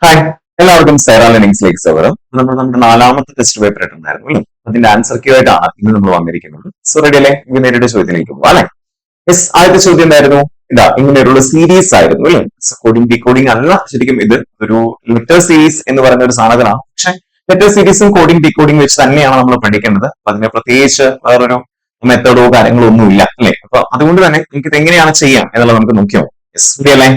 Hi, എല്ലാവർക്കും സൈറ ലേണിംഗ്സിലേക്ക് സ്വാഗതം. നമ്മുടെ നാലാമത്തെ ടെസ്റ്റ് പേപ്പർ ആയിട്ടുണ്ടായിരുന്നു. അതിന്റെ ആൻസർ ക്യൂ ആയിട്ടാണ് ഇന്ന് നമ്മൾ വന്നിരിക്കുന്നത്. സോ റെഡി അല്ലേ? ഇനി നേരിട്ട് ചോദ്യത്തിലേക്ക് പോകാം അല്ലെ? യെസ്, ആദ്യത്തെ ചോദ്യം എന്തായിരുന്നു? ഇതാ ഇങ്ങനെയുള്ള സീരീസ് ആയിരുന്നു അല്ലെ? കോഡിംഗ് ഡീകോഡിംഗ് അല്ല, ശരിക്കും ഇത് ഒരു ലെറ്റർ സീരീസ് എന്ന് പറയുന്ന ഒരു സാധനമാണ്. പക്ഷെ ലെറ്റർ സീരീസും കോഡിംഗ് ഡീകോഡിംഗ് വെച്ച് തന്നെയാണ് നമ്മൾ പഠിക്കേണ്ടത്. അപ്പൊ അതിന് പ്രത്യേകിച്ച് വേറൊരു മെത്തഡോ കാര്യങ്ങളോ ഒന്നും ഇല്ല അല്ലെ? അപ്പൊ അതുകൊണ്ട് തന്നെ നമുക്ക് ഇത് എങ്ങനെയാണ് ചെയ്യാം എന്നുള്ളത് നമുക്ക് നോക്കിയോ. യെസ്, റെഡി അല്ലേ?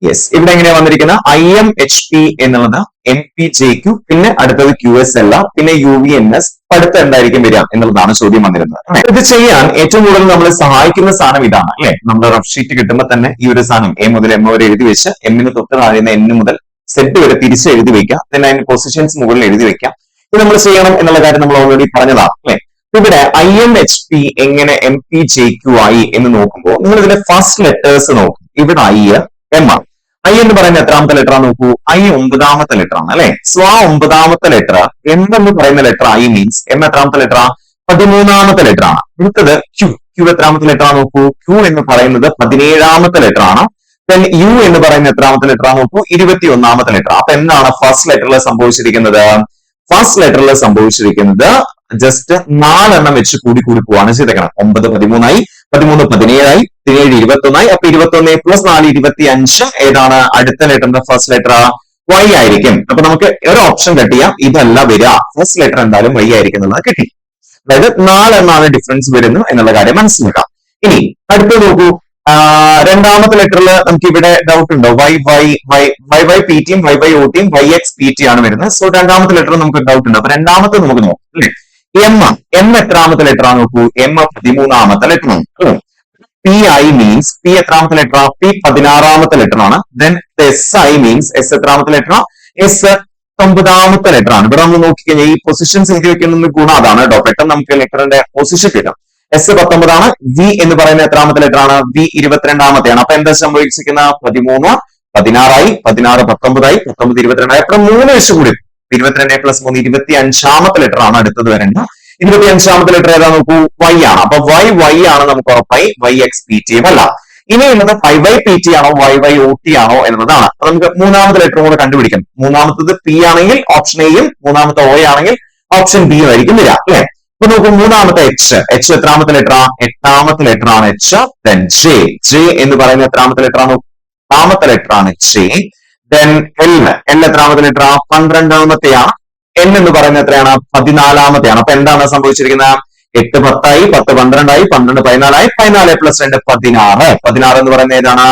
യെസ്, ഇവിടെ എങ്ങനെയാ വന്നിരിക്കുന്ന IMHP എന്നുള്ളത് MPJQ, പിന്നെ അടുത്തത് QSLR, പിന്നെ UVNS, അടുത്ത എന്തായിരിക്കും വരിക എന്നുള്ളതാണ് ചോദ്യം വന്നിരുന്നത്. ഇത് ചെയ്യാൻ ഏറ്റവും കൂടുതൽ നമ്മളെ സഹായിക്കുന്ന സാധനം ഇതാണ് അല്ലെ? നമ്മൾ റഫ് ഷീറ്റ് കിട്ടുമ്പോൾ തന്നെ ഈ ഒരു സാധനം A മുതൽ M വരെ എഴുതി വെച്ച് M തൊട്ട് താഴെന്ന് N മുതൽ Z വരെ തിരിച്ച് എഴുതി വെക്കാം. പിന്നെ അതിന്റെ പൊസിഷൻസ് മുകളിൽ എഴുതി വെക്കാം. ഇത് നമ്മൾ ചെയ്യണം എന്നുള്ള കാര്യം നമ്മൾ ഓൾറെഡി പറഞ്ഞതാണ് അല്ലെ? ഇവിടെ IMHP എങ്ങനെ MPJQ ആയി എന്ന് നോക്കുമ്പോൾ നിങ്ങൾ ഇതിന്റെ ഫസ്റ്റ് ലെറ്റേഴ്സ് നോക്കും. ഇവിടെ M ആണ്. I എന്ന് പറയുന്ന എത്രാമത്തെ ലെറ്റർ ആണ് നോക്കൂ. I 9ാമത്തെ ലെറ്റർ ആണ് അല്ലെ? സോ ആ 9ാമത്തെ ലെറ്റർ M എന്ന് പറയുന്ന ലെറ്റർ I മീൻസ് M എത്രാമത്തെ ലെറ്റർ ആ? 13ാമത്തെ ലെറ്റർ ആണ്. അടുത്തത് Q എത്രാമത്തെ ലെറ്റർ ആണ് നോക്കൂ. Q എന്ന് പറയുന്നത് 17ാമത്തെ ലെറ്റർ ആണ്. then U എന്ന് പറയുന്ന എത്രാമത്തെ ലെറ്റർ ആണ് നോക്കൂ. 21ാമത്തെ ലെറ്റർ. അപ്പൊ എന്താണ് ഫസ്റ്റ് ലെറ്ററിൽ സംഭവിച്ചിരിക്കുന്നത്? ഫസ്റ്റ് ലെറ്ററിൽ സംഭവിച്ചിരിക്കുന്നത് ജസ്റ്റ് 4 എണ്ണം വെച്ച് കൂടി പോവാണ് ചെയ്തേക്കണം. 9 13ആയി, 13 17ആയി, 17 21ആയി. അപ്പൊ 21 പ്ലസ് 4 25. ഏതാണ് അടുത്ത ലെറ്ററിന്റെ ഫസ്റ്റ് ലെറ്റർ? Y ആയിരിക്കും. അപ്പൊ നമുക്ക് ഒരു ഓപ്ഷൻ കിട്ടിയാൽ ഇതല്ല വരിക, ഫസ്റ്റ് ലെറ്റർ എന്തായാലും Y ആയിരിക്കും എന്നുള്ളത് കിട്ടി. അതായത് 4 എണ്ണമാണ് ഡിഫറൻസ് വരുന്നു എന്നുള്ള കാര്യം മനസ്സിലാക്കാം. ഇനി അടുത്ത നോക്കൂ, രണ്ടാമത്തെ ലെറ്ററിൽ നമുക്ക് ഇവിടെ ഡൗട്ട് ഉണ്ടോ? YYPT യും YYOT യും YXPT ആണ് വരുന്നത്. സോ രണ്ടാമത്തെ ലെറ്റർ നമുക്ക് ഡൗട്ട് ഉണ്ട്. അപ്പൊ രണ്ടാമത്തെ നമുക്ക് നോക്കാം അല്ലെ? M എത്രാമത്തെ ലെറ്റർ ആണ് നോക്കൂ. M 13ാമത്തെ ലെറ്റർ ആണ്. PI മീൻസ് P എത്രാമത്തെ ലെറ്റർ ആണ്? P 16ാമത്തെ ലെറ്റർ ആണ്. then SI മീൻസ് S എത്രാമത്തെ ലെറ്റർ ആണ്? S 9ാമത്തെ ലെറ്റർ ആണ്. ഇവിടെ നമ്മൾ നോക്കിക്കഴിഞ്ഞാൽ ഈ പൊസിഷൻസ് എഴുതി വെക്കുന്ന ഗുണം അതാണ് കേട്ടോ. പെട്ടെന്ന് നമുക്ക് ലെറ്ററിന്റെ പൊസിഷൻ കിട്ടും. S 19 ആണ്. V എന്ന് പറയുന്ന എത്രാമത്തെ ലെറ്റർ ആണ്? V 22ാമത്തെയാണ്. അപ്പൊ എന്താ സംഭവിച്ചിരിക്കുന്ന? 13 16ആയി, 16 19ആയി, 19 22ആയി. അപ്പൊ 3 വെച്ച് കൂടി 22 പ്ലസ് 3 25ാമത്തെ ലെറ്റർ ആണ് അടുത്തത് വരേണ്ടത്. 25ാമത്തെ ലെറ്റർ ഏതാ നോക്കൂ. Y ആണ്. അപ്പൊ Y ആണ് നമുക്ക് ഉറപ്പായി. YXPT അല്ല. ഇനിയുള്ളത് YYPT ആണോ YYOT ആണോ എന്നതാണ്. അപ്പൊ നമുക്ക് മൂന്നാമത്തെ ലെറ്റർ കൂടെ കണ്ടുപിടിക്കണം. മൂന്നാമത്തത് P ആണെങ്കിൽ ഓപ്ഷൻ എയും, മൂന്നാമത്തെ O ആണെങ്കിൽ ഓപ്ഷൻ ബി ആയിരിക്കും വരിക അല്ലെ? അപ്പൊ നോക്കൂ, മൂന്നാമത്തെ H എത്രാമത്തെ ലെറ്റർ ആ? 8ാമത്തെ ലെറ്റർ ആണ് H. then J എന്ന് പറയുന്ന എത്രാമത്തെ ലെറ്റർ ആണ്? 8ാമത്തെ ലെറ്റർ ആണ് J. then L എത്രാമത്തെ ലെറ്റർ ആ? 12ാമത്തെയാണ്. N എന്ന് പറയുന്നത് എത്രയാണ്? 14ാമത്തെയാണ്. അപ്പൊ എന്താണ് സംഭവിച്ചിരിക്കുന്നത്? 8 10ആയി, 10 12ആയി, 12 14ആയി, 14 പ്ലസ് 2 16. 16 എന്ന് പറയുന്നത് ഏതാണ്?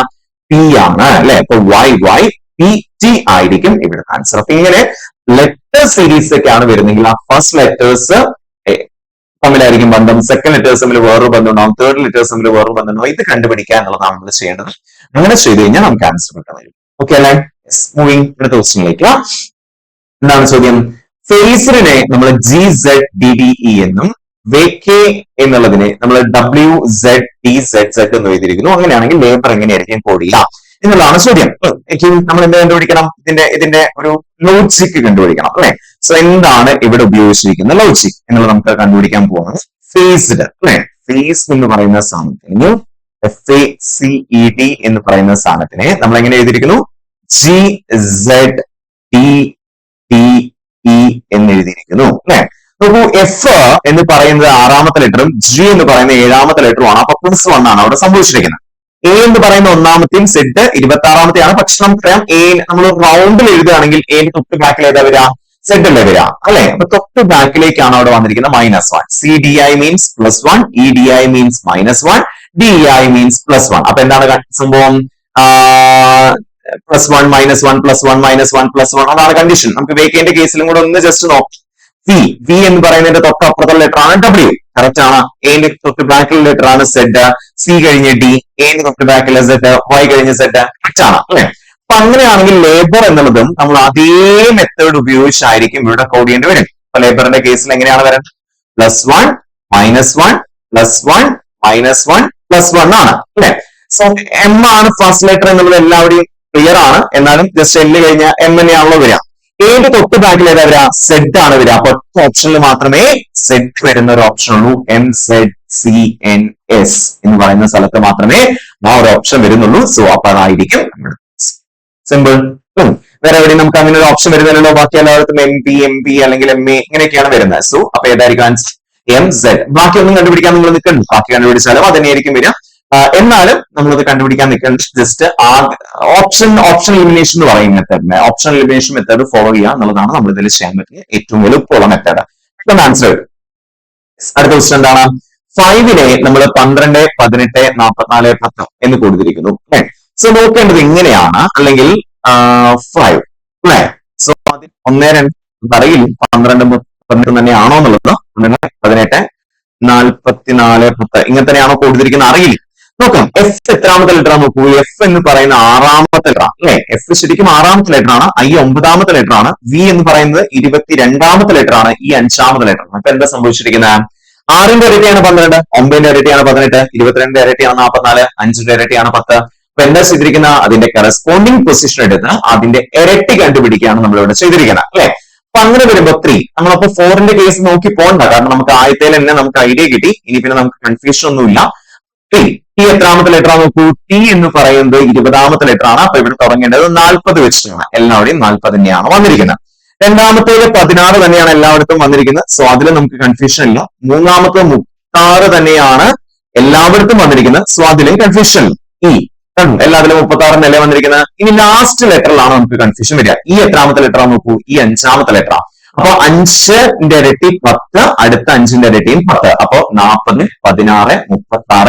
P ആണ് അല്ലെ? അപ്പൊ YYPT ആയിരിക്കും ഇവിടെ ആൻസർ. അപ്പൊ ഇങ്ങനെ ലെറ്റർ സീരീസ് ഒക്കെയാണ് വരുന്നെങ്കിൽ ആ ഫസ്റ്റ് ലെറ്റേഴ്സ് തമ്മിലായിരിക്കും ബന്ധം, സെക്കൻഡ് ലെറ്റേഴ്സ് തമ്മിൽ വേറൊരു ബന്ധം ഉണ്ടാവും, തേർഡ് ലെറ്റേഴ്സ് തമ്മിൽ വേറൊരു ബന്ധം ഉണ്ടാവും. ഇത് കണ്ടുപിടിക്കുക എന്നുള്ളതാണ് നമ്മൾ ചെയ്യേണ്ടത്. അങ്ങനെ ചെയ്ത് കഴിഞ്ഞാൽ നമുക്ക് ആൻസർ കിട്ടാൻ വരും. ഓക്കെ അല്ലെ? മൂവിങ് അടുത്ത ക്വസ്റ്റ്യനിലേക്ക്. എന്താണ് ചോദ്യം? ഫേസിനെ നമ്മൾ GZDDE എന്നും VK എന്നുള്ളതിനെ നമ്മൾ WZDZZ എന്ന് എഴുതിയിരിക്കുന്നു. അങ്ങനെയാണെങ്കിൽ ലേബർ എങ്ങനെയായിരിക്കും കോഡ് ചെയ്യുക എന്നുള്ളതാണ് ചോദ്യം. നമ്മൾ എന്ത് കണ്ടുപിടിക്കണം? ഇതിന്റെ ഒരു ലോജിക് കണ്ടുപിടിക്കണം അല്ലെ? സോ എന്താണ് ഇവിടെ ഉപയോഗിച്ചിരിക്കുന്ന ലോജിക് എന്നുള്ളത് നമുക്ക് കണ്ടുപിടിക്കാൻ പോകുന്നത്. ഫേസ്ഡ് അല്ലെ? ഫേസ് എന്ന് പറയുന്ന സാധനത്തിന് FACED എന്ന് പറയുന്ന സാധനത്തിനെ നമ്മൾ എങ്ങനെ എഴുതിയിരിക്കുന്നു? GZDDE എന്ന് എഴുതിയിരിക്കുന്നു അല്ലെ? നോക്കൂ, F എന്ന് പറയുന്നത് 6ാമത്തെ ലെറ്ററും G എന്ന് പറയുന്ന 7ാമത്തെ ലെറ്ററുമാണ്. അപ്പൊ +1 ആണ് അവിടെ സംഭവിച്ചിരിക്കുന്നത്. A എന്ന് പറയുന്ന 1ാമത്തെയും Z 26ാമത്തെയാണ്. പക്ഷെ നമുക്കറിയാം A നമ്മൾ റൗണ്ടിൽ എഴുതുകയാണെങ്കിൽ A തൊട്ട് ബാക്കിൽ ഏതാ വരിക? Z അല്ലേ വരിക അല്ലെ? അപ്പൊ തൊട്ട് ബാക്കിലേക്കാണ് അവിടെ വന്നിരിക്കുന്നത് -1. CDI means +1, EDI means -1, DEI means +1. അപ്പൊ എന്താണ് സംഭവം? +1 -1 +1 -1 +1 അതാണ് കണ്ടീഷൻ. നമുക്ക് വേക്കേന്റെ കേസിലും കൂടെ ഒന്ന് ജസ്റ്റ് നോക്കാം. V എന്ന് പറയുന്നതിന്റെ തൊട്ടപ്പുറത്തുള്ള ലെറ്റർ ആണ് W. കറക്റ്റ് ആണ്. എന്റെ തൊട്ട് ബാക്കിലുള്ള ലെറ്റർ ആണ് Z. C കഴിഞ്ഞ D, എന്റെ തൊട്ട് ബാക്കിലുള്ള Z, Y കഴിഞ്ഞ Z. കറക്റ്റ് ആണ് അല്ലെ? അപ്പൊ അങ്ങനെയാണെങ്കിൽ ലേബർ എന്നുള്ളതും നമ്മൾ അതേ മെത്തേഡ് ഉപയോഗിച്ചായിരിക്കും ഇവിടെ കോഡ് ചെയ്യേണ്ടി വരും. അപ്പൊ ലേബറിന്റെ കേസിൽ എങ്ങനെയാണ് വരുന്നത്? +1 -1 +1 -1 +1 ആണ് അല്ലെ? സോ M ആണ് ഫസ്റ്റ് ലെറ്റർ എന്നുള്ളത് എല്ലാവരുടെയും ക്ലിയർ ആണ്. എന്നാലും ജസ്റ്റ് L കഴിഞ്ഞ M തന്നെയാണല്ലോ വരിക. ഏത് തൊട്ട് ബാക്കിൽ ഏതാ വരിക? Z ആണ് വരിക. അപ്പൊ ഒറ്റ ഓപ്ഷനിൽ മാത്രമേ Z വരുന്ന ഒരു ഓപ്ഷൻ ഉള്ളൂ. MZCNS എന്ന് പറയുന്ന സ്ഥലത്ത് മാത്രമേ ആ ഒരു ഓപ്ഷൻ വരുന്നുള്ളൂ. സോ അപ്പൊ അതായിരിക്കും സിമ്പിൾ. വേറെ എവിടെയും നമുക്ക് അങ്ങനെ ഒരു ഓപ്ഷൻ വരുന്നില്ലല്ലോ. ബാക്കി എല്ലായിടത്തും MP അല്ലെങ്കിൽ MA ഇങ്ങനെയൊക്കെയാണ് വരുന്നത്. സോ അപ്പൊ ഏതായിരിക്കും ആൻസർ? MZ. ബാക്കി ഒന്നും കണ്ടുപിടിക്കാൻ നിങ്ങൾ നിൽക്കണം. ബാക്കി കണ്ടുപിടിച്ചാലും അത് തന്നെയായിരിക്കും വരിക. എന്നാലും നമ്മളത് കണ്ടുപിടിക്കാൻ നിൽക്കേണ്ട ജസ്റ്റ് ഓപ്ഷൻ എലിമിനേഷൻ എന്ന് പറയും മെത്തേഡിനെ. ഓപ്ഷൻ എലിമിനേഷൻ മെത്തേഡ് ഫോളോ ചെയ്യുക എന്നുള്ളതാണ് നമ്മൾ ഇതിൽ ചെയ്യാൻ പറ്റിയ ഏറ്റവും എളുപ്പമുള്ള മെത്തേഡ്. ആൻസർ. അടുത്ത ക്വസ്റ്റ്യൻ എന്താണ്? 5നെ നമ്മൾ 12, 18, 44, 10 എന്ന് കൊടുത്തിരിക്കുന്നു. സോ നോക്കേണ്ടത് ഇങ്ങനെയാണ്, അല്ലെങ്കിൽ 5 അല്ലെ. സോ 1, 2 പറയിൽ 12, 18 തന്നെയാണോ എന്നുള്ളത്. 18, 44, 10 ഇങ്ങനെ തന്നെയാണോ കൊടുത്തിരിക്കുന്നത് അറിയില്ല. നോക്കാം. എഫ് എത്രാമത്തെ ലെറ്റർ ആണ് നോക്കൂ. എഫ് എന്ന് പറയുന്ന 6ാമത്തെ ലെറ്റർ ആണ് അല്ലെ. എഫ് ശരിക്കും 6ാമത്തെ ലെറ്റർ ആണ്. ഐ 9ാമത്തെ ലെറ്റർ ആണ്. വി എന്ന് പറയുന്നത് 22ാമത്തെ ലെറ്റർ ആണ്. ഈ 5ാമത്തെ ലെറ്റർ ആണ്. അപ്പൊ എന്താ സംഭവിച്ചിരിക്കുന്നത്? 6ന്റെ ഇരട്ടിയാണ് 12, 9ന്റെ ഇരട്ടിയാണ് 18, 22ന്റെ ഇരട്ടിയാണ് 44, 5ന്റെ ഇരട്ടിയാണ് 10. അപ്പൊ എന്താ ചെയ്തിരിക്കുന്ന? അതിന്റെ കറസ്പോണ്ടിങ് പൊസിഷൻ എടുത്ത് അതിന്റെ ഇരട്ടി കണ്ടുപിടിക്കുകയാണ് നമ്മളിവിടെ ചെയ്തിരിക്കുന്നത് അല്ലെ. അപ്പൊ അങ്ങനെ വരുമ്പോ 3. നമ്മളപ്പോ 4ന്റെ കേസ് നോക്കി പോകണ്ട, കാരണം നമുക്ക് ആദ്യത്തേൽ തന്നെ നമുക്ക് ഐഡിയ കിട്ടി. ഇനി പിന്നെ നമുക്ക് കൺഫ്യൂഷൻ ഒന്നുമില്ല. ടി എത്രാമത്തെ ലെറ്റർ ആണ് നോക്കൂ. ടി എന്ന് പറയുന്നത് 20ാമത്തെ ലെറ്റർ ആണ്. അപ്പൊ ഇവിടെ തുടങ്ങേണ്ടത് 40 വെച്ചിട്ടാണ്. എല്ലാവരുടെയും 40 തന്നെയാണ് വന്നിരിക്കുന്നത്. രണ്ടാമത്തേത് 16 തന്നെയാണ് എല്ലായിടത്തും വന്നിരിക്കുന്നത്. സോ അതിൽ നമുക്ക് കൺഫ്യൂഷൻ ഇല്ല. മൂന്നാമത്തെ 36 തന്നെയാണ് എല്ലായിടത്തും വന്നിരിക്കുന്നത്. സോ അതിലും കൺഫ്യൂഷൻ ഇ. എല്ലാത്തിലും 36 അല്ലേ വന്നിരിക്കുന്നത്. ഇനി ലാസ്റ്റ് ലെറ്ററിലാണ് നമുക്ക് കൺഫ്യൂഷൻ വരിക. ഈ എത്രാമത്തെ ലെറ്റർ ആണ് നോക്കൂ. ഈ 5ാമത്തെ ലെറ്റർ. അപ്പൊ 5ന്റെ ഇരട്ടി 10, അടുത്ത 5ന്റെ ഇരട്ടിയും 10. അപ്പൊ 40, 16, 36,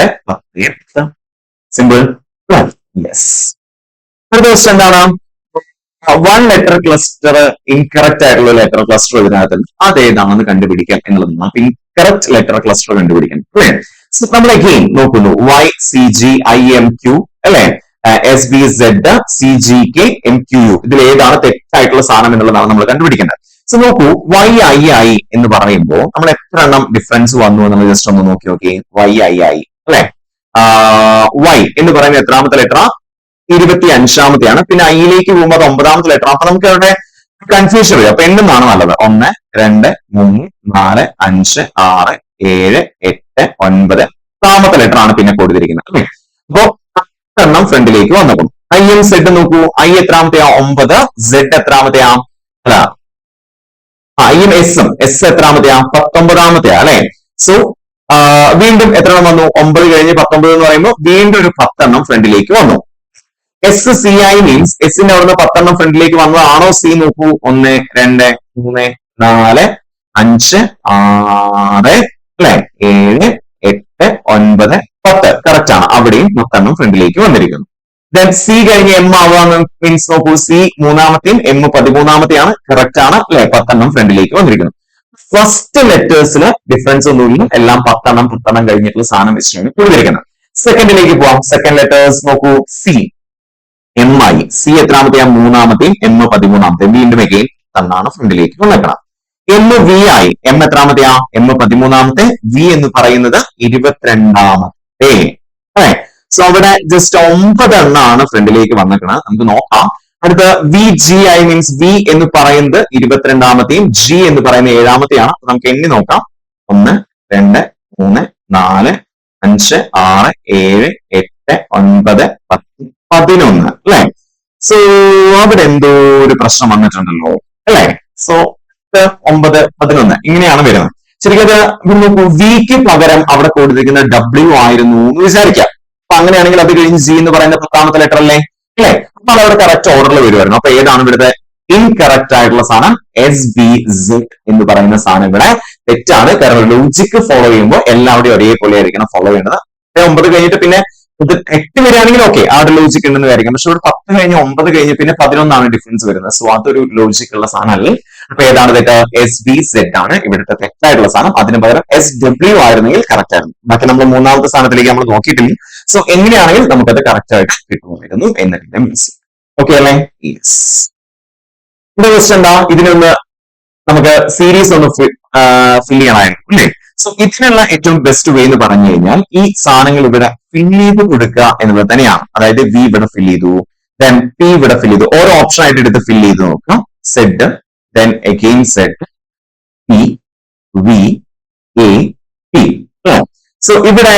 10. സിമ്പിൾ. യെസ്. അടുത്ത ക്വസ്റ്റ്യൻ എന്താണ്? 1 ലെറ്റർ ക്ലസ്റ്റർ ഇൻകറക്റ്റ് ആയിട്ടുള്ള ലെറ്റർ ക്ലസ്റ്റർ ഇതിനകത്ത് അതേതാണെന്ന് കണ്ടുപിടിക്കാം എന്നുള്ളതാണ്. അപ്പൊ ഇൻകറക്റ്റ് ലെറ്റർ ക്ലസ്റ്റർ കണ്ടുപിടിക്കാൻ നമ്മൾ അഗെയിൻ നോക്കുന്നു. YCGIMQ അല്ലെ, SBZ CGK MQU. ഇതിൽ ഏതാണ് തെറ്റായിട്ടുള്ള സാധനം എന്നുള്ളതാണ് നമ്മൾ കണ്ടുപിടിക്കേണ്ടത്. സോ നോക്കൂ, YII എന്ന് പറയുമ്പോൾ നമ്മൾ എത്ര എണ്ണം ഡിഫറൻസ് വന്നു എന്ന് ജസ്റ്റ് ഒന്ന് നോക്കി നോക്കി. YII അല്ലെ, Y എന്ന് പറയുന്നത് എത്രാമത്തെ ലെറ്റർ? 25ാമത്തെയാണ്. പിന്നെ ഐയിലേക്ക് പോകുമ്പോൾ അത് 9ാമത്തെ ലെറ്റർ. അപ്പൊ നമുക്ക് അവിടെ കൺഫ്യൂഷൻ വരും. അപ്പൊ എണ്ണമാണ് നല്ലത്. 1, 2, 3, 4, 5, 6, 7, 8, 9 ാമത്തെ ലെറ്റർ ആണ് പിന്നെ കൊടുത്തിരിക്കുന്നത് അല്ലെ. അപ്പോ 10 എണ്ണം ഫ്രണ്ടിലേക്ക് വന്നേക്കും. IM Z നോക്കൂ. I എത്രാമത്തെയാ? 9. Z എത്രാമത്തെയാ? അല്ല, IM S എത്രാമത്തെയാ? 19ാമത്തെയാ അല്ലെ. സോ വീണ്ടും എത്ര എണ്ണം വന്നു? 9 കഴിഞ്ഞ് 19 എന്ന് പറയുമ്പോൾ വീണ്ടും ഒരു 10 എണ്ണം ഫ്രണ്ടിലേക്ക് വന്നു. SCI മീൻസ് എസിന്റെ അവിടുന്ന് 10 എണ്ണം ഫ്രണ്ടിലേക്ക് വന്നതാണോ? സി നോക്കൂ. 1, 2, 3, 4, 5, 6 അല്ലെ, 7, 8, 9, 10 കറക്റ്റ് ആണ്. അവിടെയും 10 എണ്ണം ഫ്രണ്ടിലേക്ക് വന്നിരിക്കുന്നു. ദെൻ സി കഴിഞ്ഞ് M ആവാന്ന് മീൻസ് നോക്കൂ. സി 3ാമത്തെയും M 13ാമത്തെയാണ്. കറക്റ്റ് ആണ് അല്ലെ. 10 എണ്ണം ഫ്രണ്ടിലേക്ക് വന്നിരിക്കുന്നു. ഫസ്റ്റ് ലെറ്റേഴ്സിന് ഡിഫറൻസ് ഒന്നുമില്ല. എല്ലാം 10 എണ്ണം കഴിഞ്ഞിട്ടുള്ള സാധനം വെച്ചിട്ടാണ് കൊടുത്തിരിക്കുന്നത്. സെക്കൻഡിലേക്ക് പോവാം. സെക്കൻഡ് ലെറ്റേഴ്സ് നോക്കൂ. C MI. സി എത്രാമത്തെയാ? 3ാമത്തെയും M 13ാമത്തെയും. വീണ്ടും അഗെയിൻ തന്നാണ് ഫ്രണ്ടിലേക്ക് വന്നേക്കണം. MVI. M എത്രാമത്തെയാ? M 13ാമത്തെ. V എന്ന് പറയുന്നത് 22ാമത്തെ. സോ അവിടെ ജസ്റ്റ് 9 എണ്ണമാണ് ഫ്രണ്ടിലേക്ക് വന്നേക്കണം. നമുക്ക് നോക്കാം. അടുത്ത VGI മീൻസ് V എന്ന് പറയുന്നത് 22ാമത്തെയും G എന്ന് പറയുന്നത് 7ാമത്തെയാണ്. നമുക്ക് എണ്ണി നോക്കാം. 1, 2, 3, 4, 5, 6, 7, 8, 9, 10, 11 അല്ലെ. സോ അവിടെ എന്തോ ഒരു പ്രശ്നം വന്നിട്ടുണ്ടല്ലോ അല്ലെ. സോ 9, 11 ഇങ്ങനെയാണ് വരുന്നത്. ശരിക്കും അത് നോക്കൂ. വിക്ക് പകരം അവിടെ കൊടുത്തിരിക്കുന്ന W ആയിരുന്നു എന്ന് വിചാരിക്കാം. അപ്പൊ അങ്ങനെയാണെങ്കിൽ അത് കഴിഞ്ഞ് G എന്ന് പറയുന്ന 10ാമത്തെ ലെറ്റർ അല്ലേ അല്ലെ. അപ്പൊ അതവിടെ കറക്റ്റ് ഓർഡറിൽ വരുമായിരുന്നു. അപ്പൊ ഏതാണ് ഇവിടുത്തെ ഇൻകറക്റ്റ് ആയിട്ടുള്ള സാധനം? SBZ എന്ന് പറയുന്ന സാധനം ഇവിടെ തെറ്റാണ്. കാരണം ലോജിക് ഫോളോ ചെയ്യുമ്പോൾ എല്ലാവരുടെയും ഒരേപോലെ ആയിരിക്കണം ഫോളോ ചെയ്യേണ്ടത്. 9 കഴിഞ്ഞിട്ട് പിന്നെ 8 വരികയാണെങ്കിൽ ഓക്കെ, ആ ഒരു ലോജിക് ഉണ്ടെന്ന് വിചാരിക്കാം. പക്ഷെ ഇവിടെ 10 കഴിഞ്ഞ് 9 കഴിഞ്ഞ് പിന്നെ 11 ഡിഫറൻസ് വരുന്നത്. സോ അതൊരു ലോജിക് ഉള്ള സാധനമല്ലേ. അപ്പൊ ഏതാണ് തെറ്റ്? SBZ ആണ് ഇവിടുത്തെ തെറ്റായിട്ടുള്ള സാധനം. അതിന് പകരം SW ആയിരുന്നെങ്കിൽ കറക്റ്റ് ആയിരുന്നു. ബാക്കി നമ്മൾ 3ാമത്തെ സ്ഥാനത്തിലേക്ക് നമ്മൾ നോക്കിയിട്ടില്ല. സോ എങ്ങനെയാണെങ്കിൽ നമുക്കത് കറക്റ്റ് ആയിട്ട് കിട്ടുമായിരുന്നു എന്നതിന്റെ മീൻസ്. ഓക്കെ അല്ലേ? യെസ്. ഇവിടെ ക്വസ്റ്റ്യൻ എന്താ? ഇതിനൊന്ന് നമുക്ക് സീരീസ് ഒന്ന് ഫിൽ ചെയ്യണമായിരുന്നു അല്ലേ. സോ ഇതിനുള്ള ഏറ്റവും ബെസ്റ്റ് വേ എന്ന് പറഞ്ഞു കഴിഞ്ഞാൽ ഈ സാധനങ്ങൾ ഇവിടെ ഫിൽ ചെയ്ത് കൊടുക്കുക എന്നുള്ളത് തന്നെയാണ്. അതായത് V ഇവിടെ ഫിൽ ചെയ്തു, ദെൻ P ഇവിടെ ഫിൽ ചെയ്തു. ഓരോ ഓപ്ഷൻ ആയിട്ട് എടുത്ത് ഫിൽ ചെയ്ത് നോക്കാം. Z, then again Z, P, V, A, P. So ഇവിടെ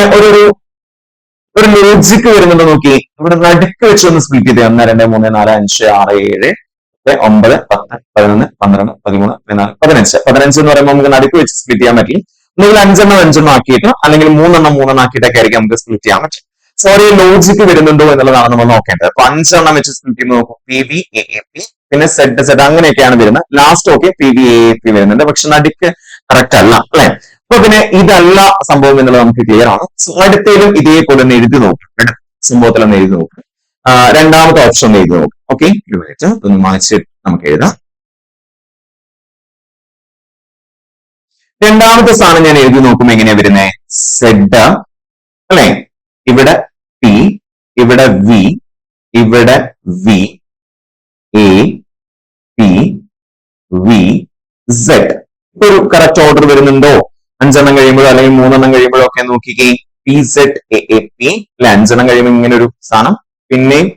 ഒരു ലോജിക്ക് വരുന്നുണ്ട് നോക്കി. ഇവിടെ നടുക്ക് വെച്ച് ഒന്ന് സ്പ്ലിറ്റ് ചെയ്ത് 1, 2, 3, 4, 5, 6, 7, 9, 10, 11, 12, 13, 14, 15 എന്ന് പറയുമ്പോൾ നമുക്ക് നടുക്ക് വെച്ച് സ്പ്ലിറ്റ് ചെയ്യാൻ പറ്റില്ല. ഒന്നുകിൽ 5 ആക്കിയിട്ട് അല്ലെങ്കിൽ 3 ആക്കിയിട്ടൊക്കെ ആയിരിക്കും നമുക്ക് സ്പ്ലിറ്റ് ചെയ്യാൻ പറ്റും. സോറി, ലോജിക്ക് വരുന്നുണ്ടോ എന്നുള്ളതാണ് നമ്മൾ നോക്കേണ്ടത്. അപ്പൊ 5 വെച്ച് സ്പ്ലിറ്റ് ചെയ്യുമ്പോൾ നോക്കും പി വി എ പി, പിന്നെ സെഡ് സെഡ് അങ്ങനെയൊക്കെയാണ് വരുന്നത്. Last okay P V A P വരുന്നുണ്ട്, പക്ഷെ നടുക്ക് കറക്റ്റ് അല്ല അല്ലെ. അപ്പൊ പിന്നെ ഇതല്ല സംഭവം എന്നുള്ളത് നമുക്ക് ക്ലിയർ ആണ്. സോ അടുത്തേലും ഇതേപോലെ തന്നെ എഴുതി നോക്കും, സംഭവത്തിൽ ഒന്ന് എഴുതി നോക്കും. രണ്ടാമത്തെ ഓപ്ഷൻ എഴുതി നോക്കും. ഓക്കെ, ഒന്ന് മാറ്റിട്ട് നമുക്ക് എഴുതാം. രണ്ടാമത്തെ സ്ഥാനം ഞാൻ എഴുതി നോക്കുമ്പോൾ എങ്ങനെയാ വരുന്നത്? സെഡ് അല്ലെ, ഇവിടെ പി, ഇവിടെ വി, ഇവിടെ V, A P V Z. ഒരു കറക്റ്റ് ഓർഡർ വരുന്നുണ്ടോ? 5 കഴിയുമ്പോഴോ അല്ലെങ്കിൽ 3 കഴിയുമ്പോഴോ ഒക്കെ നോക്കിക്കേ. പി സെഡ് എ പി അല്ലെ, 5 കഴിയുമ്പോൾ ഇങ്ങനെ ഒരു സ്ഥാനം, പിന്നെയും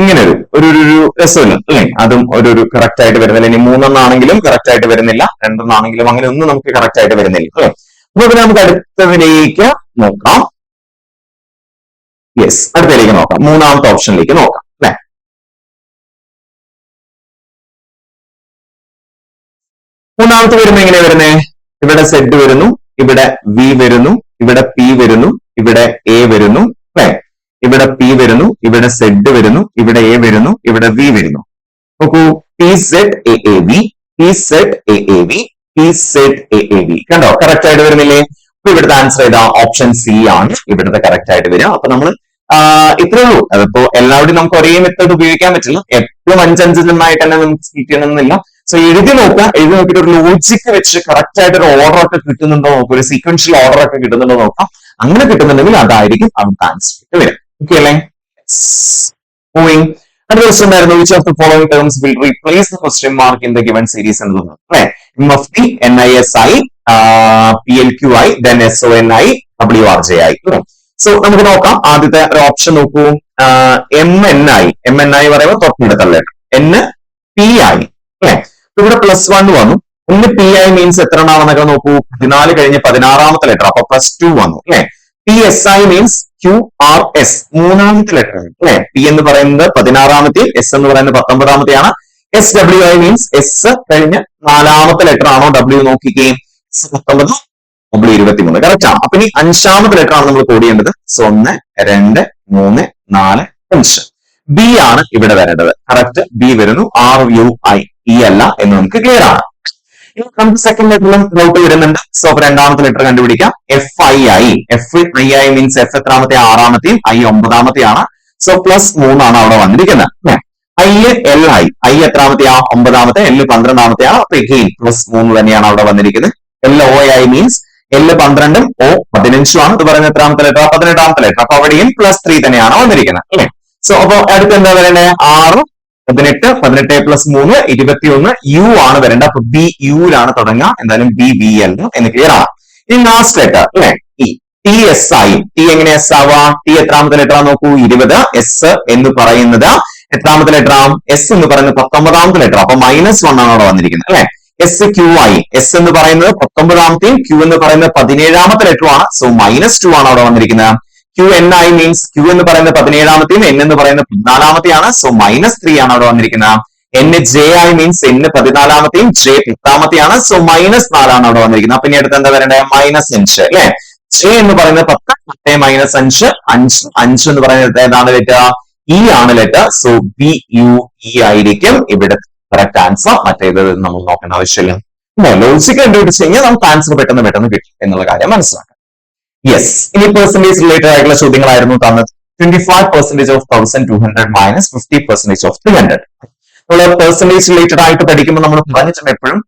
ഇങ്ങനെ ഒരു രസമില്ല അല്ലെ, അതും ഒരു കറക്റ്റ് ആയിട്ട് വരുന്നില്ല. ഇനി 3 ആണെങ്കിലും കറക്റ്റ് ആയിട്ട് വരുന്നില്ല, 2 ആണെങ്കിലും അങ്ങനെ ഒന്നും നമുക്ക് കറക്റ്റ് ആയിട്ട് വരുന്നില്ല അല്ലെ. അപ്പൊ പിന്നെ നമുക്ക് അടുത്തതിലേക്ക് നോക്കാം. യെസ്, അടുത്തതിലേക്ക് നോക്കാം, മൂന്നാമത്തെ ഓപ്ഷനിലേക്ക് നോക്കാം അല്ലെ. മൂന്നാമത്തെ വരുമ്പോ എങ്ങനെയാ വരുന്നേ? ഇവിടെ സെഡ് വരുന്നു, ഇവിടെ വി വരുന്നു, ഇവിടെ പി വരുന്നു, ഇവിടെ എ വരുന്നു അല്ലെ, ഇവിടെ പി വരുന്നു, ഇവിടെ സെഡ് വരുന്നു, ഇവിടെ എ വരുന്നു, ഇവിടെ വി വരുന്നു. നോക്കൂ, P Z A V, P Z A V, P Z A V. കണ്ടോ, കറക്റ്റ് ആയിട്ട് വരുന്നില്ലേ? അപ്പൊ ഇവിടുത്തെ ആൻസർ ഏതാ? ഓപ്ഷൻ സി ആണ് ഇവിടുത്തെ കറക്റ്റ് ആയിട്ട് വരിക. അപ്പൊ നമ്മൾ ഇത്രേ ഉള്ളൂ. അതിപ്പോ എല്ലാവരുടെയും നമുക്ക് ഒരേ മെത്തേഡ് ഉപയോഗിക്കാൻ പറ്റില്ല, എപ്പോഴും 5 തന്നെ നമുക്ക് സ്പീക്ക് ചെയ്യണമെന്നില്ല. സോ എഴുതി നോക്കുക, എഴുതി നോക്കിയിട്ട് ഒരു ലോജിക്ക് വെച്ച് കറക്റ്റ് ആയിട്ട് ഒരു ഓർഡർ ഒക്കെ കിട്ടുന്നുണ്ടോ നോക്കുക, ഒരു സീക്വൻഷ്യൽ ഓർഡർ ഒക്കെ കിട്ടുന്നുണ്ടോ നോക്കാം. അങ്ങനെ കിട്ടുന്നുണ്ടെങ്കിൽ അതായിരിക്കും അവിടുത്തെ ആൻസർ വരിക. ഓക്കെ അല്ലേ? മൂവിങ്. അടുത്ത ക്വസ്റ്റ്യൻ ആയിരുന്നു, which of the following terms will replace the question mark in the given series എന്നുള്ളത് അല്ലെ. M F T, N I S I, P L Q I, then S O N I, W R J I. So നമുക്ക് നോക്കാം. ആദ്യത്തെ ഒരു option നോക്കൂ, M N I പറയുമ്പോൾ തൊട്ടടുത്തല്ലേ, N P I അല്ലെ. ഇവിടെ +1 വന്നു. ഒന്ന് പി ഐ മീൻസ് എത്ര എണ്ണാണെന്നൊക്കെ നോക്കൂ, 14 കഴിഞ്ഞ് 16ാമത്തെ ലെറ്റർ, അപ്പൊ +2 വന്നു അല്ലെ. P S I means Q R S, 3ാമത്തെ ലെറ്റർ അല്ലെ. പി എന്ന് പറയുന്നത് 16ാമത്തെ, എസ് എന്ന് പറയുന്നത് 19ാമത്തെയാണ്. S W I means S കഴിഞ്ഞ് 4ാമത്തെ ലെറ്റർ ആണോ ഡബ്ല്യു നോക്കിക്കേ, 19, ഡബ്ല്യു 23. കറക്റ്റ് ആണ്. അപ്പൊ ഇനി 5ാമത്തെ ലെറ്റർ ആണ് നമ്മൾ കോഡ് ചെയ്യേണ്ടത്. സോ 1, 2, 3, 4, 5. ബി ആണ് ഇവിടെ വരേണ്ടത്. കറക്റ്റ് ബി വരുന്നു. ആർ യു ഐ, ഇ അല്ല എന്ന് നമുക്ക് ക്ലിയർ ആണ്. നമുക്ക് സെക്കൻഡ് ലെറ്ററിലും ഡൗട്ട് വരുന്നുണ്ട്. സോ അപ്പൊ രണ്ടാമത്തെ ലെറ്റർ കണ്ടുപിടിക്കാം. F I I, F I I means F എത്രാമത്തെ? 6ാമത്തെയും ഐ 9ാമത്തെയാണ്. സോ +3 ആണ് അവിടെ വന്നിരിക്കുന്നത്. ഐ എൽ ഐ, ഐ എത്രാമത്തെയാ? 9ാമത്തെ, എൽ 12ാമത്തെയാണ്. അപ്പൊ എഗെയിൻ +3 തന്നെയാണ് അവിടെ വന്നിരിക്കുന്നത്. L O I means L 12ഉം ഒ 15ഉം ആണ്. ഇത് പറയുന്നത് എത്രാമത്തെ ലെറ്റർ? 18ാമത്തെ ലെറ്റർ. അപ്പൊ അവിടെയും +3 തന്നെയാണ് വന്നിരിക്കുന്നത് അല്ലെ. സോ അപ്പൊ അടുത്ത് എന്താ വരേണ്ടത്? 6, 18, 18 + 3, 21. യു ആണ് വരേണ്ടത്. അപ്പൊ ബി യുലാണ് തുടങ്ങുക. എന്തായാലും ബി ബി എൽ എന്ന് ക്ലിയർ ആണ്. ഇനി ലാസ്റ്റ് ലെറ്റർ അല്ലെ, E, T S I. T എങ്ങനെ എസ് ആവാ? ടി എത്രാമത്തെ ലെറ്റർ നോക്കൂ, 20. എസ് എന്ന് പറയുന്നത് എത്രാമത്തെ ലെറ്റർ? എസ് എന്ന് പറയുന്നത് 19ാമത്തെ ലെറ്റർ. അപ്പൊ -1 ആണ് അവിടെ വന്നിരിക്കുന്നത് അല്ലെ. എസ് ക്യു ഐ, എസ് എന്ന് പറയുന്നത് 19ാമത്തെയും ക്യു എന്ന് പറയുന്നത് 17ാമത്തെ ലെറ്റർ ആണ്. സോ -2 ആണ് അവിടെ വന്നിരിക്കുന്നത്. Q N I means Q എന്ന് പറയുന്നത് 17ാമത്തെയും എൻ എന്ന് പറയുന്നത് 14ാമത്തെയാണ്. സോ -3 ആണ് അവിടെ വന്നിരിക്കുന്നത്. N J I means N 14ാമത്തെയും ജെ 10ാമത്തെയാണ്. സോ -4 ആണ് അവിടെ വന്നിരിക്കുന്നത്. അപ്പൊ ഇനി അടുത്ത് എന്താ വരേണ്ടത്? -5 അല്ലെ. ജെ എന്ന് പറയുന്നത് 10, 10 -5, 5 എന്ന് പറയുന്നത് ഏതാണ് ലെറ്റർ? ഇ ആണ് letter. So B U E ആയിരിക്കും ഇവിടെ കറക്റ്റ് ആൻസർ. മറ്റേത് നമ്മൾ നോക്കേണ്ട ആവശ്യമില്ല. ലോജിക്ക് കണ്ടുപിടിച്ച് കഴിഞ്ഞാൽ നമുക്ക് ആൻസർ പെട്ടെന്ന് കിട്ടും എന്നുള്ള കാര്യം മനസ്സിലാക്കാം. യെസ്, ഇനി പെർസെന്റേജ് റിലേറ്റഡ് ആയിട്ടുള്ള ചോദ്യങ്ങളായിരുന്നു തന്നത്. 25% ഓഫ് 1200 മൈനസ് 50% ഓഫ് 300. നമ്മൾ പെർസെന്റേജ് റിലേറ്റഡ് ആയിട്ട് പഠിക്കുമ്പോൾ നമ്മൾ പറഞ്ഞിട്ടുണ്ട് എപ്പോഴും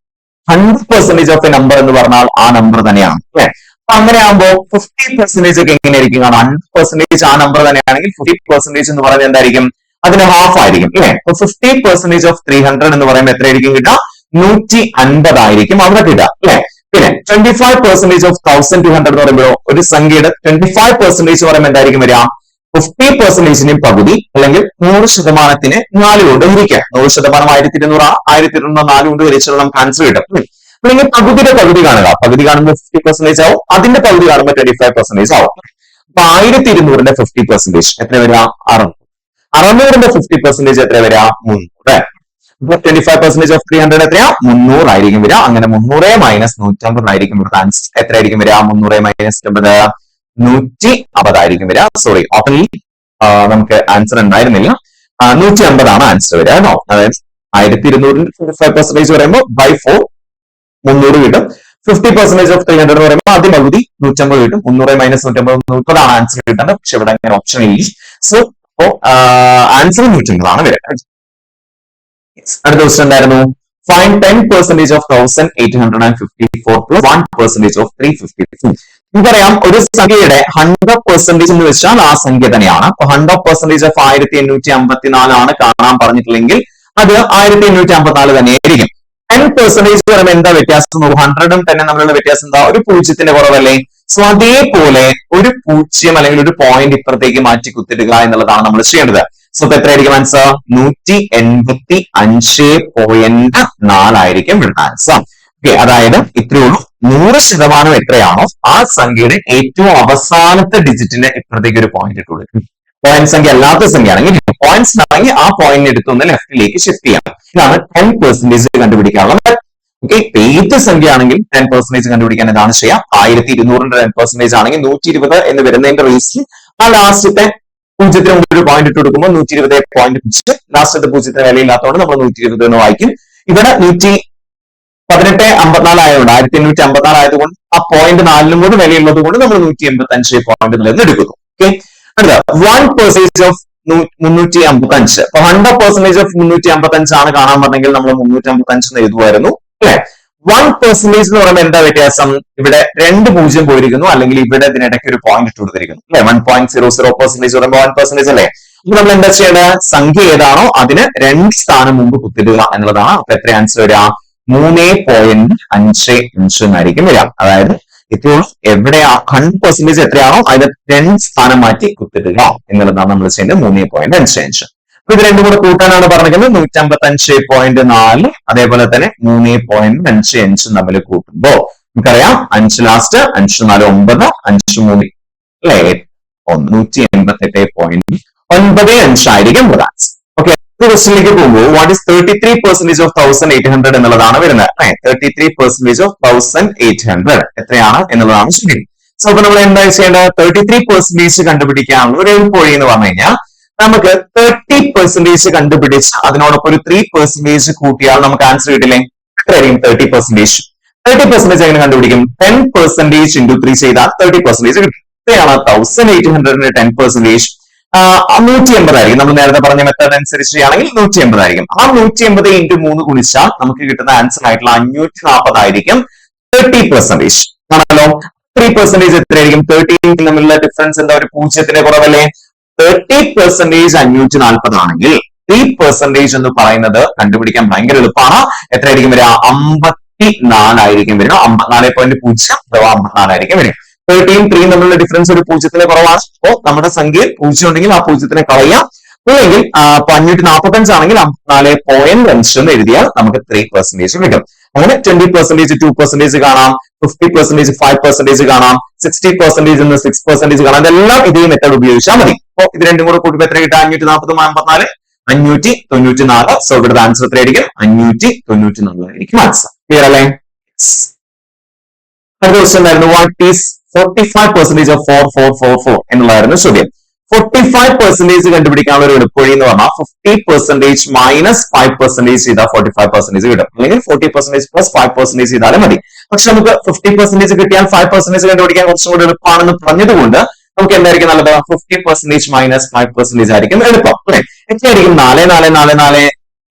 100% ഓഫ് എ നമ്പർ എന്ന് പറഞ്ഞാൽ ആ നമ്പർ തന്നെയാണ് അല്ലെ. അപ്പൊ അങ്ങനെ ആകുമ്പോൾ 50% ഒക്കെ എങ്ങനെയായിരിക്കും? 100% ആ നമ്പർ തന്നെയാണെങ്കിൽ 50% എന്ന് പറയുന്നത് എന്തായിരിക്കും? അതിന് ഹാഫ് ആയിരിക്കും അല്ലെ. അപ്പൊ 50% ഓഫ് 300 എന്ന് പറയുമ്പോൾ എത്രയായിരിക്കും കിട്ടുക? 150 ആയിരിക്കും അവിടെ കിട്ടുക അല്ലെ. പിന്നെ 25% ഓഫ് 1200 എന്ന് പറയുമ്പോൾ ഒരു സംഖ്യയുടെ 25% എന്ന് പറയുമ്പോൾ എന്തായിരിക്കും വരിക? 50%ന് പകുതി അല്ലെങ്കിൽ 100%ന് 4 കൊണ്ട് ഹരിക്കുക. 100% 1200, 1200 4 കൊണ്ട് ഹരിച്ചാൽ നമുക്ക് ആൻസർ കിട്ടും. അല്ലെങ്കിൽ പകുതിയുടെ പകുതി കാണുക. പകുതി കാണുമ്പോൾ 50% ആവും, അതിന്റെ പകുതി കാണുമ്പോൾ 25% ആവും. അപ്പൊ 1200ന്റെ 50% എത്ര വരിക? 600. 600ന്റെ 50% എത്ര വരിക? 300. 25% ഓഫ് 300 എത്രയാ 300 ആയിരിക്കും വരിക. അങ്ങനെ 300 മൈനസ് 150 ആയിരിക്കും ഇവിടുത്തെ ആൻസർ. എത്രയായിരിക്കും വരിക 300 മൈനസ് 50 150 ആയിരിക്കും വരിക. സോറി ഓപ്പൺലി നമുക്ക് ആൻസർ ഉണ്ടായിരുന്നില്ല. 150 ആണ് ആൻസർ വരിക കേട്ടോ. അതായത് 1200 25% പറയുമ്പോൾ ബൈ 4 300 കിട്ടും. 50% ഓഫ് 300 എന്ന് പറയുമ്പോൾ ആദ്യം പകുതി 150 കിട്ടും. 300 മൈനസ് 150 30 ആണ് ആൻസർ കിട്ടേണ്ടത്. പക്ഷെ ഇവിടെ അങ്ങനെ ഓപ്ഷൻ ഇല്ല. സോ ആൻസർ 150 ആണ് വരിക. അടുത്ത ക്വസ്റ്റ്യൻ എന്തായിരുന്നു? Find 10% of 1854 plus 1% of 352. നമുക്കറിയാം ഒരു സംഖ്യയുടെ 100% എന്ന് വെച്ചാൽ ആ സംഖ്യ തന്നെയാണ്. അപ്പൊ 100% ഓഫ് 1854 ആണ് കാണാൻ പറഞ്ഞിട്ടില്ലെങ്കിൽ അത് 1854 തന്നെയായിരിക്കും. 10% പറയുമ്പോൾ എന്താ വ്യത്യാസം? 100ഉം 10ഉം തമ്മിലുള്ള വ്യത്യാസം എന്താ? ഒരു പൂജ്യത്തിന്റെ കുറവല്ലേ? സോ അതേപോലെ ഒരു പൂജ്യം അല്ലെങ്കിൽ ഒരു പോയിന്റ് ഇപ്പുറത്തേക്ക് മാറ്റി കുത്തിടുക എന്നുള്ളതാണ് നമ്മൾ ചെയ്യേണ്ടത്. സോ എത്രയായിരിക്കും ആൻസർ? 185.4 ആയിരിക്കും ഇവിടുത്തെ ആൻസർ. ഓക്കെ, അതായത് ഇത്രയേ ഉള്ളൂ. 100% എത്രയാണോ ആ സംഖ്യയുടെ ഏറ്റവും അവസാനത്തെ ഡിജിറ്റിന്റെ ഇപ്പുറത്തേക്ക് ഒരു പോയിന്റ് ഇട്ട് കൊടുക്കും. പോയിന്റ് സംഖ്യ അല്ലാത്ത സംഖ്യ ആണെങ്കിൽ പോയിന്റ്സ് ആണെങ്കിൽ ആ പോയിന്റ് എടുത്തൊന്ന് ലെഫ്റ്റിലേക്ക് ഷിഫ്റ്റ് ചെയ്യാം. ഇതാണ് 10% കണ്ടുപിടിക്കാനുള്ള. ഓക്കെ, ഏത് സംഖ്യ ആണെങ്കിൽ 10% കണ്ടുപിടിക്കാൻ ഇതാണ് ചെയ്യാം. 1200 10% ആണെങ്കിൽ 120 എന്ന് വരുന്നതിന്റെ റീസൺ ആ ലാസ്റ്റത്തെ പൂജ്യത്തിന് മുമ്പ് ഒരു പോയിന്റ് ഇട്ട് കൊടുക്കുമ്പോൾ 120 പോയിന്റ് പിടിച്ചിട്ട് ലാസ്റ്റത്തെ പൂജ്യത്തിന് വിലയില്ലാത്തതുകൊണ്ട് നമ്മൾ 120 എന്ന് വായിക്കും. ഇവിടെ 118.54 ആയതുകൊണ്ട് 1854 ആയതുകൊണ്ട് ആ പോയിന്റ് 4നും കൂടി വിലയുള്ളത് കൊണ്ട് നമ്മൾ 185 പോയിന്റ് നിന്ന് എടുക്കുന്നു. ഓക്കെ, അടുത്ത 1% ഓഫ് 355. അപ്പൊ 100% ഓഫ് 355 ആണ് കാണാൻ പറഞ്ഞെങ്കിൽ നമ്മൾ 355 എന്ന് എഴുതുമായിരുന്നു അല്ലെ. 1% എന്ന് പറയുമ്പോൾ എന്താ വ്യത്യാസം? ഇവിടെ 2 പൂജ്യം പോയിരിക്കുന്നു, അല്ലെങ്കിൽ ഇവിടെ ഇതിനിടയ്ക്ക് ഒരു പോയിന്റ് ഇട്ട് കൊടുത്തിരിക്കുന്നു അല്ലെ. 1.00% പറയുമ്പോൾ 1% അല്ലേ. അപ്പൊ നമ്മൾ എന്താ ചെയ്യേണ്ടത്? സംഖ്യ ഏതാണോ അതിന് 2 സ്ഥാനം മുമ്പ് കുത്തിടുക എന്നുള്ളതാണ്. അപ്പൊ എത്ര ആൻസർ വരിക? 3.55 എന്നായിരിക്കും വരിക. അതായത് ഇത്രയുള്ളൂ. എവിടെയാ 100% എത്രയാണോ അതിന് 2 സ്ഥാനം മാറ്റി കുത്തിടുക എന്നുള്ളതാണ് നമ്മൾ ചെയ്യുന്നത്. 3.55. അപ്പൊ ഇത് രണ്ടും കൂടെ കൂട്ടാനാണ് പറഞ്ഞിരിക്കുന്നത്. 155.4 അതേപോലെ തന്നെ 3.55 തമ്മിൽ കൂട്ടുമ്പോ നമുക്കറിയാം 5 ലാസ്റ്റ് 5 4 9 5 3 അല്ലെ 188.95 ആയിരിക്കും ആൻസർ. ഓക്കെ, ക്വസ്റ്റ്യനിലേക്ക് പോകുമ്പോൾ വാട്ട് ഇസ് 33% ഓഫ് 1800 എന്നുള്ളതാണ് വരുന്നത്. 33% ഓഫ് 1800 എത്രയാണ് എന്നുള്ളതാണ് ശരി. സോ അപ്പൊ നമ്മൾ എന്താ ചെയ്യേണ്ടത്? 33% കണ്ടുപിടിക്കാനുള്ള ഒരു എളുപ്പവഴി എന്ന് പറഞ്ഞു കഴിഞ്ഞാൽ നമുക്ക് 30% കണ്ടുപിടിച്ച് അതിനോടൊപ്പം ഒരു 3% കൂട്ടിയാൽ നമുക്ക് ആൻസർ കിട്ടില്ലേ? എത്രയായിരിക്കും 30%? 30% എങ്ങനെ കണ്ടുപിടിക്കും? 10% into 3 ചെയ്താൽ 30% കിട്ടും. എത്രയാണ് 1800 10%? 180 ആയിരിക്കും. നമ്മൾ നേരത്തെ പറഞ്ഞ മെത്തേഡ് അനുസരിച്ച് ചെയ്യുകയാണെങ്കിൽ 180 ആയിരിക്കും. ആ 180 into 3 ഗുണിച്ചാൽ നമുക്ക് കിട്ടുന്ന ആൻസർ ആയിട്ടുള്ള 540 ആയിരിക്കും 30% ആണല്ലോ. 3% എത്രയായിരിക്കും? 13 തമ്മിലുള്ള ഡിഫറൻസ് എന്താ? ഒരു പൂജ്യത്തിന്റെ കുറവല്ലേ. 30% 540 ആണെങ്കിൽ 3% എന്ന് പറയുന്നത് കണ്ടുപിടിക്കാൻ ഭയങ്കര എളുപ്പമാണ്. എത്രയായിരിക്കും വരിക? 54 ആയിരിക്കും വരിക. 54.0 അഥവാ 54 ആയിരിക്കും വരിക. 13 3 തമ്മിലുള്ള ഡിഫറൻസ് ഒരു പൂജ്യത്തിന് കുറവാണ്. അപ്പോ നമ്മുടെ സംഖ്യ പൂജ്യം ഉണ്ടെങ്കിൽ ആ പൂജ്യത്തിനെ കളയാം. അല്ലെങ്കിൽ 545 ആണെങ്കിൽ 54.5 എന്ന് എഴുതിയാൽ നമുക്ക് 3% കിട്ടും. അങ്ങനെ 20% 2% കാണാം, 50% 5% കാണാം, 60% 6% കാണാം. ഇതെല്ലാം ഇതേ മെത്തേഡ് ഉപയോഗിച്ചാൽ മതി. അപ്പൊ ഇത് രണ്ടും കൂടെ കൂട്ടുമ്പോൾ എത്ര കിട്ടാം? 540 54 594. സോ ഇവിടുത്തെ ആൻസർ എത്രയായിരിക്കും? 594 ആയിരിക്കും ആൻസർ. ക്ലിയർ അല്ലേ? അടുത്ത ക്വസ്റ്റ്യൻ ആയിരുന്നു വാട്ട് ഈസ് 45% ഓഫ് 4444 എന്നുള്ളതായിരുന്നു ചോദ്യം. 45% കണ്ടുപിടിക്കാനുള്ള ഒരു എളുപ്പവഴി എന്ന് പറഞ്ഞാൽ 50% മൈനസ് 5% ചെയ്താൽ 45% കിട്ടും. അല്ലെങ്കിൽ 40% പ്ലസ് 5% ചെയ്താലും മതി. പക്ഷെ നമുക്ക് 50% കിട്ടിയാൽ 5% കണ്ടുപിടിക്കാൻ കുറച്ചും കൂടി എളുപ്പമാണെന്ന് പറഞ്ഞതുകൊണ്ട് നമുക്ക് എന്തായിരിക്കും നല്ലത്? 50% മൈനസ് 5% ആയിരിക്കും എളുപ്പം. അല്ലെ, എത്രയായിരിക്കും? 4444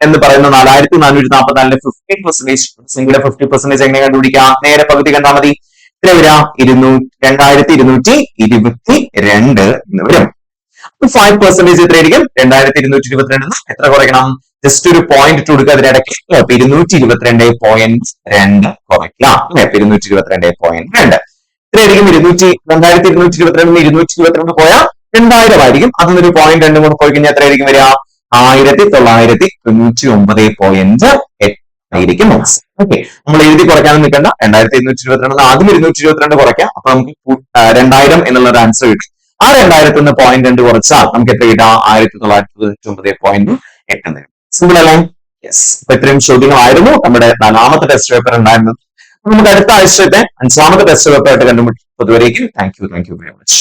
എന്ന് പറയുന്ന 4444 50% 50% എങ്ങനെ കണ്ടുപിടിക്കാം? നേരെ പകുതി കണ്ടാൽ മതി. എത്ര വരാ? 2222 എന്ന് വരും. 5% എത്രയായിരിക്കും? 2222 എത്ര കുറയ്ക്കണം? ജസ്റ്റ് ഒരു പോയിന്റ് ഇട്ട് കൊടുക്കുക അതിനിടയ്ക്ക്. 222.2 കുറയ്ക്കാം. 222.2 എത്രയായിരിക്കും? 2222 പോയാൽ 2000 ആയിരിക്കും. അതൊന്നൊരു പോയിന്റ് 2 കൂടെ പോയി കഴിഞ്ഞാൽ എത്രയായിരിക്കും വരിക? 1999.8 ആയിരിക്കും ആൻസർ. ഓക്കെ, നമ്മൾ എഴുതി കുറയ്ക്കാനും നിൽക്കണ്ട. 2222 ആദ്യം 222 കുറയ്ക്കാം. അപ്പൊ നമുക്ക് 2000 എന്നുള്ള ഒരു ആൻസർ കിട്ടും. ആ 2000 നിന്ന് 0.2 കുറച്ചാൽ നമുക്ക് എത്ര കിട്ടാം? 1999.8 സിമ്പിൾ അല്ലേ? യെസ്, അപ്പൊ ഇത്രയും ചോദ്യങ്ങളായിരുന്നു നമ്മുടെ 4ാമത്തെ ടെസ്റ്റ് പേപ്പർ ഉണ്ടായിരുന്നത്. നമുക്ക് അടുത്ത ആഴ്ചത്തെ 5ാമത്തെ ടെസ്റ്റ് പേപ്പർ ആയിട്ട് കണ്ടുമുട്ടും. അതുവരേക്കും താങ്ക് യു വെരി മച്ച്.